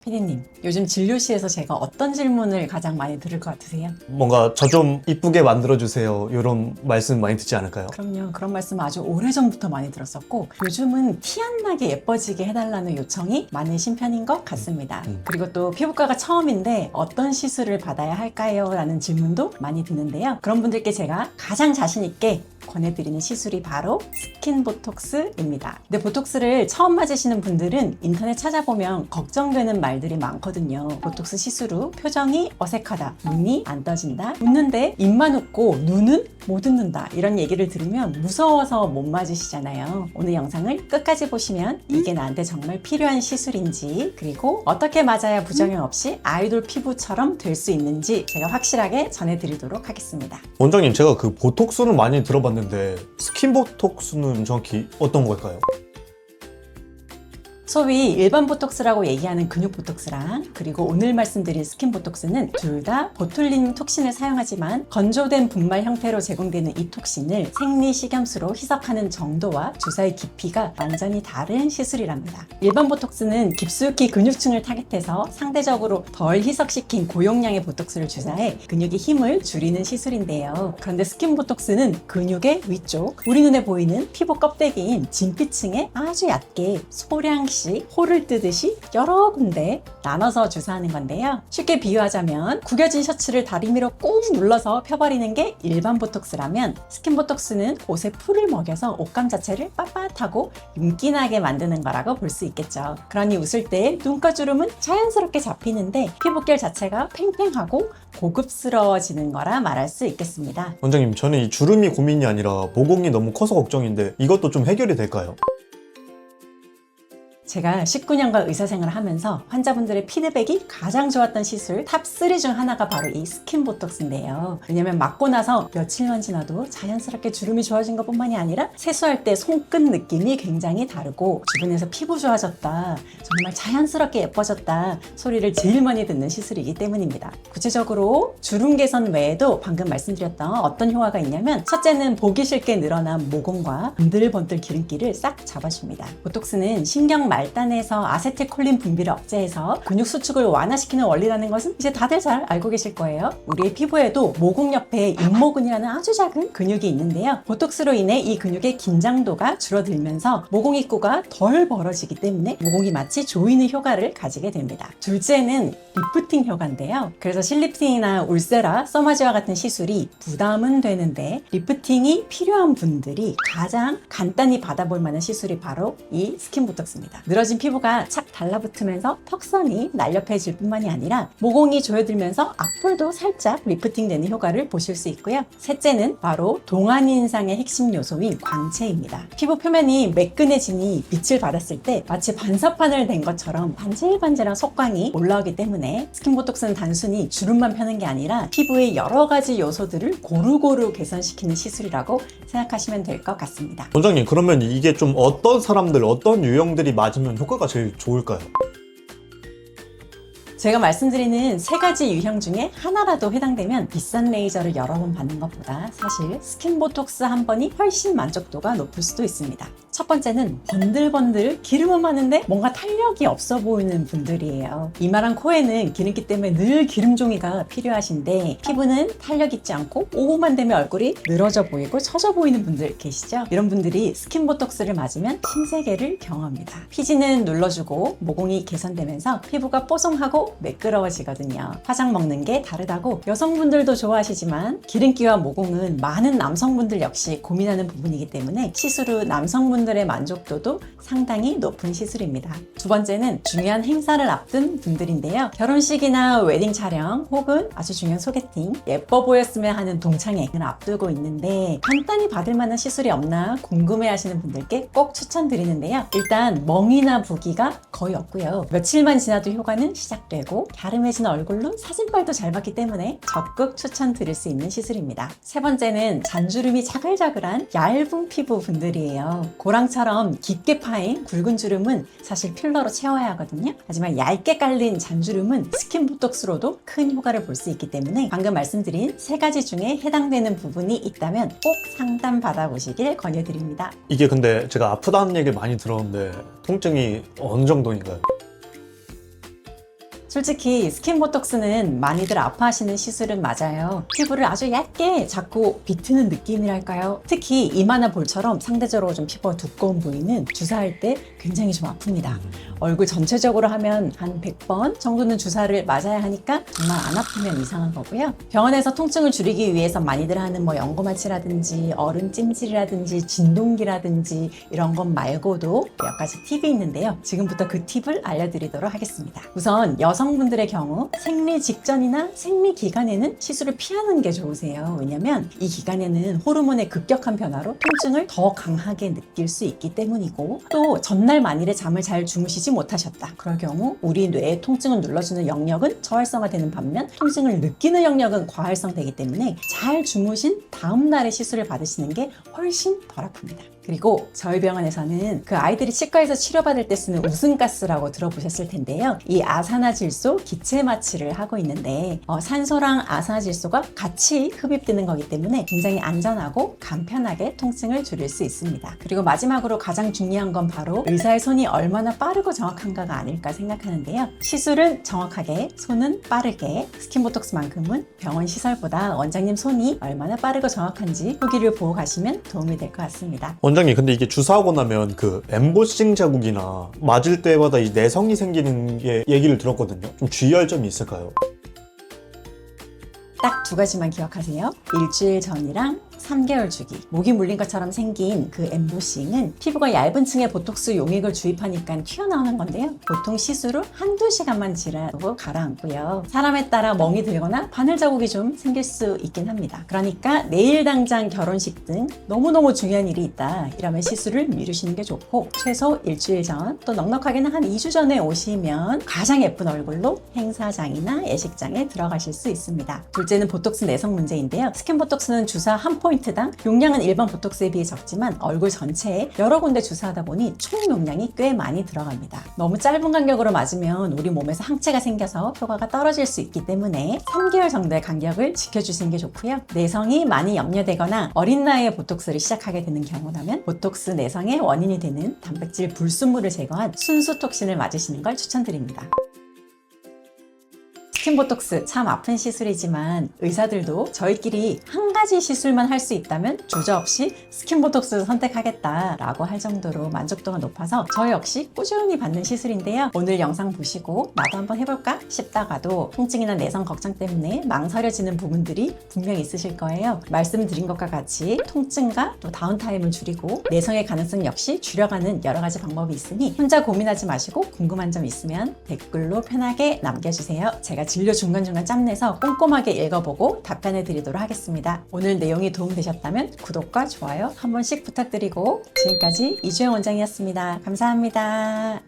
피디님, 요즘 진료실에서 제가 어떤 질문을 가장 많이 들을 것 같으세요? 뭔가 저 좀 이쁘게 만들어주세요 이런 말씀 많이 듣지 않을까요? 그럼요. 그런 말씀 아주 오래전부터 많이 들었었고 요즘은 티 안 나게 예뻐지게 해달라는 요청이 많으신 편인 것 같습니다. 그리고 또 피부과가 처음인데 어떤 시술을 받아야 할까요? 라는 질문도 많이 드는데요. 그런 분들께 제가 가장 자신 있게 권해드리는 시술이 바로 스킨보톡스입니다. 근데 보톡스를 처음 맞으시는 분들은 인터넷 찾아보면 걱정되는 말들이 많거든요. 보톡스 시술 후 표정이 어색하다, 눈이 안 떠진다, 웃는데 입만 웃고 눈은 못 웃는다, 이런 얘기를 들으면 무서워서 못 맞으시잖아요. 오늘 영상을 끝까지 보시면 이게 나한테 정말 필요한 시술인지, 그리고 어떻게 맞아야 부작용 없이 아이돌 피부처럼 될 수 있는지 제가 확실하게 전해드리도록 하겠습니다. 원장님, 제가 그 보톡스는 많이 들어봤는데 스킨 보톡스는 정확히 어떤 걸까요? 소위 일반 보톡스라고 얘기하는 근육 보톡스랑 그리고 오늘 말씀드린 스킨 보톡스는 둘 다 보툴린 톡신을 사용하지만 건조된 분말 형태로 제공되는 이 톡신을 생리식염수로 희석하는 정도와 주사의 깊이가 완전히 다른 시술이랍니다. 일반 보톡스는 깊숙이 근육층을 타겟해서 상대적으로 덜 희석시킨 고용량의 보톡스를 주사해 근육의 힘을 줄이는 시술인데요. 그런데 스킨 보톡스는 근육의 위쪽, 우리 눈에 보이는 피부 껍데기인 진피층에 아주 얕게 소량씩 홀을 뜨듯이 여러 군데 나눠서 주사하는 건데요. 쉽게 비유하자면 구겨진 셔츠를 다리미로 꾹 눌러서 펴버리는 게 일반 보톡스라면 스킨 보톡스는 옷에 풀을 먹여서 옷감 자체를 빳빳하고 윤기나게 만드는 거라고 볼 수 있겠죠. 그러니 웃을 때 눈가주름은 자연스럽게 잡히는데 피부결 자체가 팽팽하고 고급스러워지는 거라 말할 수 있겠습니다. 원장님, 저는 이 주름이 고민이 아니라 모공이 너무 커서 걱정인데 이것도 좀 해결이 될까요? 제가 19년간 의사생활을 하면서 환자분들의 피드백이 가장 좋았던 시술 탑3 중 하나가 바로 이 스킨 보톡스인데요. 왜냐면 맞고 나서 며칠만 지나도 자연스럽게 주름이 좋아진 것 뿐만이 아니라 세수할 때 손끝 느낌이 굉장히 다르고 주변에서 피부 좋아졌다, 정말 자연스럽게 예뻐졌다 소리를 제일 많이 듣는 시술이기 때문입니다. 구체적으로 주름 개선 외에도 방금 말씀드렸던 어떤 효과가 있냐면, 첫째는 보기 싫게 늘어난 모공과 번들번들 기름기를 싹 잡아줍니다. 보톡스는 신경 말단에서 아세틸콜린 분비를 억제해서 근육 수축을 완화시키는 원리라는 것은 이제 다들 잘 알고 계실 거예요. 우리의 피부에도 모공 옆에 인모근이라는 아주 작은 근육이 있는데요. 보톡스로 인해 이 근육의 긴장도가 줄어들면서 모공 입구가 덜 벌어지기 때문에 모공이 마치 조이는 효과를 가지게 됩니다. 둘째는 리프팅 효과인데요. 그래서 실리프팅이나 울세라, 써마지와 같은 시술이 부담은 되는데 리프팅이 필요한 분들이 가장 간단히 받아볼 만한 시술이 바로 이 스킨 보톡스입니다. 늘어진 피부가 착 달라붙으면서 턱선이 날렵해질 뿐만이 아니라 모공이 조여들면서 앞볼도 살짝 리프팅되는 효과를 보실 수 있고요. 셋째는 바로 동안 인상의 핵심 요소인 광채입니다. 피부 표면이 매끈해지니 빛을 받았을 때 마치 반사판을 댄 것처럼 반질반질한 속광이 올라오기 때문에 스킨 보톡스는 단순히 주름만 펴는 게 아니라 피부의 여러 가지 요소들을 고루고루 개선시키는 시술이라고 생각하시면 될 것 같습니다. 원장님, 그러면 이게 좀 어떤 사람들, 어떤 유형들이 맞으면 효과가 제일 좋을까요? 제가 말씀드리는 세 가지 유형 중에 하나라도 해당되면 비싼 레이저를 여러 번 받는 것보다 사실 스킨 보톡스 한 번이 훨씬 만족도가 높을 수도 있습니다. 첫 번째는 번들번들 기름은 많은데 뭔가 탄력이 없어 보이는 분들이에요. 이마랑 코에는 기름기 때문에 늘 기름종이가 필요하신데 피부는 탄력 있지 않고 오후만 되면 얼굴이 늘어져 보이고 처져 보이는 분들 계시죠? 이런 분들이 스킨 보톡스를 맞으면 신세계를 경험합니다. 피지는 눌러주고 모공이 개선되면서 피부가 뽀송하고 매끄러워지거든요. 화장 먹는 게 다르다고 여성분들도 좋아하시지만 기름기와 모공은 많은 남성분들 역시 고민하는 부분이기 때문에 시술 후 남성분들의 만족도도 상당히 높은 시술입니다. 두 번째는 중요한 행사를 앞둔 분들인데요. 결혼식이나 웨딩 촬영 혹은 아주 중요한 소개팅, 예뻐 보였으면 하는 동창회를 앞두고 있는데 간단히 받을 만한 시술이 없나 궁금해 하시는 분들께 꼭 추천드리는데요. 일단 멍이나 부기가 거의 없고요. 며칠만 지나도 효과는 시작되고 갸름해진 얼굴로 사진빨도 잘 받기 때문에 적극 추천드릴 수 있는 시술입니다. 세 번째는 잔주름이 자글자글한 얇은 피부 분들이에요. 고랑처럼 깊게 파인 굵은 주름은 사실 필러로 채워야 하거든요. 하지만 얇게 깔린 잔주름은 스킨 보톡스로도 큰 효과를 볼 수 있기 때문에 방금 말씀드린 세 가지 중에 해당되는 부분이 있다면 꼭 상담 받아보시길 권유드립니다. 이게 근데 제가 아프다는 얘기를 많이 들었는데 통증이 어느 정도인가요? 솔직히 스킨보톡스는 많이들 아파하시는 시술은 맞아요. 피부를 아주 얇게 자꾸 비트는 느낌이랄까요? 특히 이마나 볼처럼 상대적으로 좀 피부가 두꺼운 부위는 주사할 때 굉장히 좀 아픕니다. 얼굴 전체적으로 하면 한 100번 정도는 주사를 맞아야 하니까 정말 안 아프면 이상한 거고요. 병원에서 통증을 줄이기 위해서 많이들 하는 뭐 연고마취라든지 얼음 찜질이라든지 진동기라든지 이런 것 말고도 몇 가지 팁이 있는데요. 지금부터 그 팁을 알려드리도록 하겠습니다. 우선 여성분들의 경우 생리 직전이나 생리 기간에는 시술을 피하는 게 좋으세요. 왜냐면 이 기간에는 호르몬의 급격한 변화로 통증을 더 강하게 느낄 수 있기 때문이고, 또 전날 만일에 잠을 잘 주무시지 못하셨다. 그럴 경우 우리 뇌의 통증을 눌러주는 영역은 저활성화되는 반면 통증을 느끼는 영역은 과활성되기 때문에 잘 주무신 다음 날에 시술을 받으시는 게 훨씬 덜 아픕니다. 그리고 저희 병원에서는 그 아이들이 치과에서 치료받을 때 쓰는 웃음가스라고 들어보셨을 텐데요. 이 아산화질소 기체 마취를 하고 있는데 산소랑 아산화질소가 같이 흡입되는 거기 때문에 굉장히 안전하고 간편하게 통증을 줄일 수 있습니다. 그리고 마지막으로 가장 중요한 건 바로 의사의 손이 얼마나 빠르고 정확한가가 아닐까 생각하는데요. 시술은 정확하게, 손은 빠르게, 스킨보톡스만큼은 병원 시설보다 원장님 손이 얼마나 빠르고 정확한지 후기를 보고 가시면 도움이 될 것 같습니다. 원장님, 근데 이게 주사하고 나면 그 엠보싱 자국이나 맞을 때마다 이 내성이 생기는 게 얘기를 들었거든요. 좀 주의할 점이 있을까요? 딱 두 가지만 기억하세요. 일주일 전이랑 3개월 주기. 목이 물린 것처럼 생긴 그 엠보싱은 피부가 얇은 층에 보톡스 용액을 주입하니까 튀어나오는 건데요. 보통 시술을 한두 시간만 지나고 가라앉고요. 사람에 따라 멍이 들거나 바늘 자국이 좀 생길 수 있긴 합니다. 그러니까 내일 당장 결혼식 등 너무너무 중요한 일이 있다. 이러면 시술을 미루시는 게 좋고, 최소 일주일 전, 또 넉넉하게는 한 2주 전에 오시면 가장 예쁜 얼굴로 행사장이나 예식장에 들어가실 수 있습니다. 둘째는 보톡스 내성 문제인데요. 스킨보톡스는 주사 한 포인트당 용량은 일반 보톡스에 비해 적지만 얼굴 전체에 여러 군데 주사하다 보니 총 용량이 꽤 많이 들어갑니다. 너무 짧은 간격으로 맞으면 우리 몸에서 항체가 생겨서 효과가 떨어질 수 있기 때문에 3개월 정도의 간격을 지켜주시는 게 좋고요. 내성이 많이 염려되거나 어린 나이에 보톡스를 시작하게 되는 경우라면 보톡스 내성의 원인이 되는 단백질 불순물을 제거한 순수 톡신을 맞으시는 걸 추천드립니다. 스킨보톡스 참 아픈 시술이지만 의사들도 저희끼리 한 가지 시술만 할 수 있다면 주저없이 스킨보톡스를 선택하겠다라고 할 정도로 만족도가 높아서 저 역시 꾸준히 받는 시술인데요. 오늘 영상 보시고 나도 한번 해볼까 싶다가도 통증이나 내성 걱정 때문에 망설여지는 부분들이 분명히 있으실 거예요. 말씀드린 것과 같이 통증과 또 다운타임을 줄이고 내성의 가능성 역시 줄여가는 여러 가지 방법이 있으니 혼자 고민하지 마시고 궁금한 점 있으면 댓글로 편하게 남겨주세요. 제가 진료 중간중간 짬내서 꼼꼼하게 읽어보고 답변해 드리도록 하겠습니다. 오늘 내용이 도움되셨다면 구독과 좋아요 한 번씩 부탁드리고, 지금까지 이주영 원장이었습니다. 감사합니다.